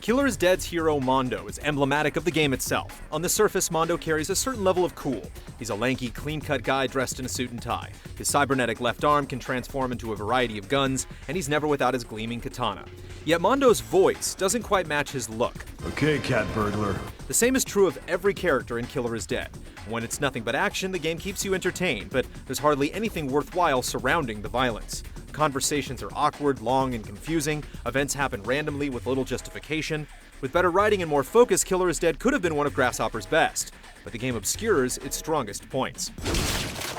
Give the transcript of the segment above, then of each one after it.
Killer is Dead's hero Mondo is emblematic of the game itself. On the surface, Mondo carries a certain level of cool. He's a lanky, clean-cut guy dressed in a suit and tie. His cybernetic left arm can transform into a variety of guns, and he's never without his gleaming katana. Yet Mondo's voice doesn't quite match his look. Okay, cat burglar. The same is true of every character in Killer is Dead. When it's nothing but action, the game keeps you entertained, but there's hardly anything worthwhile surrounding the violence. Conversations are awkward, long, and confusing. Events happen randomly with little justification. With better writing and more focus, Killer is Dead could have been one of Grasshopper's best, but the game obscures its strongest points.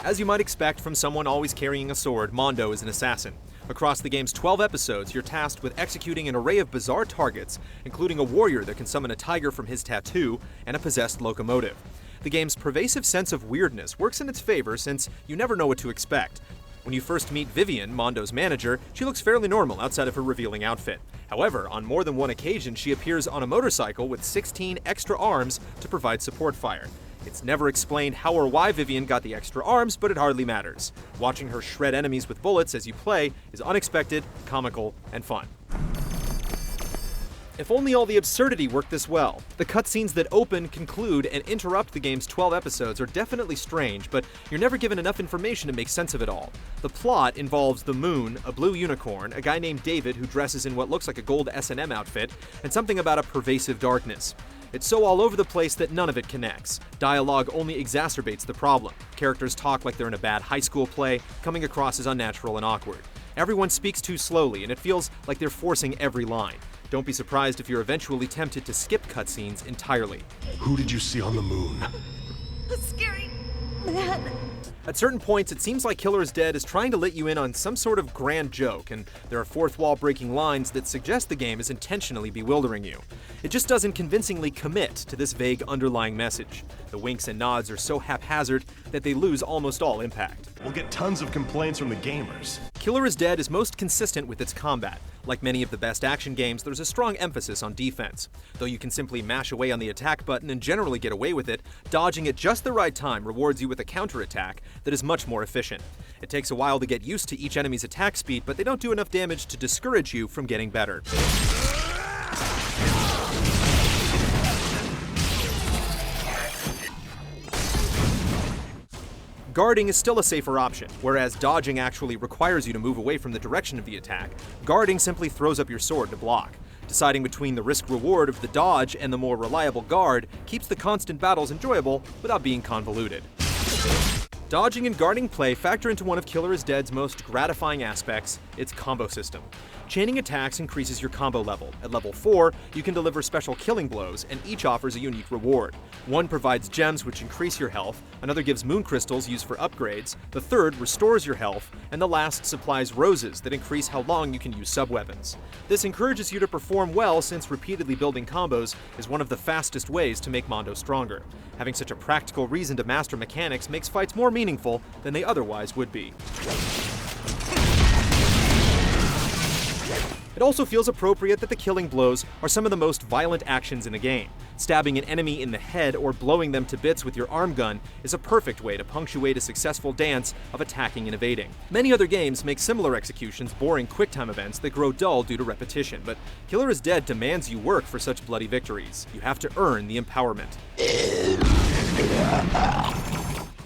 As you might expect from someone always carrying a sword, Mondo is an assassin. Across the game's 12 episodes, you're tasked with executing an array of bizarre targets, including a warrior that can summon a tiger from his tattoo and a possessed locomotive. The game's pervasive sense of weirdness works in its favor since you never know what to expect. When you first meet Vivian, Mondo's manager, she looks fairly normal outside of her revealing outfit. However, on more than one occasion, she appears on a motorcycle with 16 extra arms to provide support fire. It's never explained how or why Vivian got the extra arms, but it hardly matters. Watching her shred enemies with bullets as you play is unexpected, comical, and fun. If only all the absurdity worked this well. The cutscenes that open, conclude, and interrupt the game's 12 episodes are definitely strange, but you're never given enough information to make sense of it all. The plot involves the moon, a blue unicorn, a guy named David who dresses in what looks like a gold S&M outfit, and something about a pervasive darkness. It's so all over the place that none of it connects. Dialogue only exacerbates the problem. Characters talk like they're in a bad high school play, coming across as unnatural and awkward. Everyone speaks too slowly, and it feels like they're forcing every line. Don't be surprised if you're eventually tempted to skip cutscenes entirely. Who did you see on the moon? A scary man. At certain points, it seems like Killer is Dead is trying to let you in on some sort of grand joke, and there are fourth wall breaking lines that suggest the game is intentionally bewildering you. It just doesn't convincingly commit to this vague underlying message. The winks and nods are so haphazard that they lose almost all impact. We'll get tons of complaints from the gamers. Killer is Dead is most consistent with its combat. Like many of the best action games, there's a strong emphasis on defense. Though you can simply mash away on the attack button and generally get away with it, dodging at just the right time rewards you with a counterattack that is much more efficient. It takes a while to get used to each enemy's attack speed, but they don't do enough damage to discourage you from getting better. Guarding is still a safer option. Whereas dodging actually requires you to move away from the direction of the attack, guarding simply throws up your sword to block. Deciding between the risk-reward of the dodge and the more reliable guard keeps the constant battles enjoyable without being convoluted. Dodging and guarding play factor into one of Killer is Dead's most gratifying aspects, its combo system. Chaining attacks increases your combo level. At level 4, you can deliver special killing blows, and each offers a unique reward. One provides gems which increase your health, another gives moon crystals used for upgrades, the third restores your health, and the last supplies roses that increase how long you can use sub-weapons. This encourages you to perform well since repeatedly building combos is one of the fastest ways to make Mondo stronger. Having such a practical reason to master mechanics makes fights more meaningful than they otherwise would be. It also feels appropriate that the killing blows are some of the most violent actions in the game. Stabbing an enemy in the head or blowing them to bits with your arm gun is a perfect way to punctuate a successful dance of attacking and evading. Many other games make similar executions boring QuickTime events that grow dull due to repetition, but Killer is Dead demands you work for such bloody victories. You have to earn the empowerment.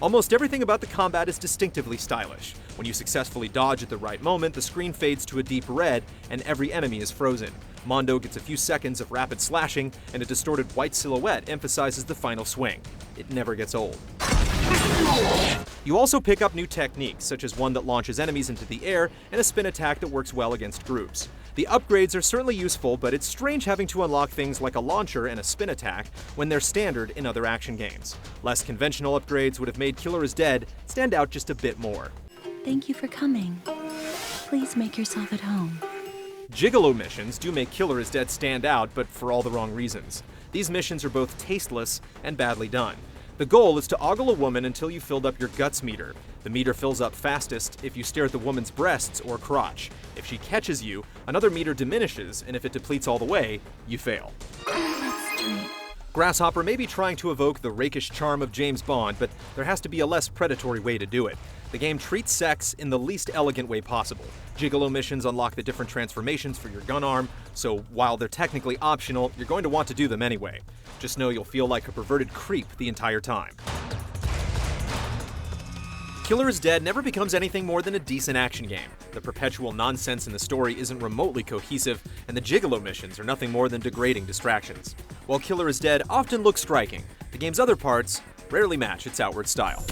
Almost everything about the combat is distinctively stylish. When you successfully dodge at the right moment, the screen fades to a deep red, and every enemy is frozen. Mondo gets a few seconds of rapid slashing, and a distorted white silhouette emphasizes the final swing. It never gets old. You also pick up new techniques, such as one that launches enemies into the air, and a spin attack that works well against groups. The upgrades are certainly useful, but it's strange having to unlock things like a launcher and a spin attack when they're standard in other action games. Less conventional upgrades would have made Killer is Dead stand out just a bit more. Thank you for coming. Please make yourself at home. Jiggalo Missions do make Killer is Dead stand out, but for all the wrong reasons. These missions are both tasteless and badly done. The goal is to ogle a woman until you filled up your guts meter. The meter fills up fastest if you stare at the woman's breasts or crotch. If she catches you, another meter diminishes, and if it depletes all the way, you fail. Grasshopper may be trying to evoke the rakish charm of James Bond, but there has to be a less predatory way to do it. The game treats sex in the least elegant way possible. Jiggalo Missions unlock the different transformations for your gun arm, so while they're technically optional, you're going to want to do them anyway. Just know you'll feel like a perverted creep the entire time. Killer is Dead never becomes anything more than a decent action game. The perpetual nonsense in the story isn't remotely cohesive, and the Jiggalo missions are nothing more than degrading distractions. While Killer is Dead often looks striking, the game's other parts rarely match its outward style.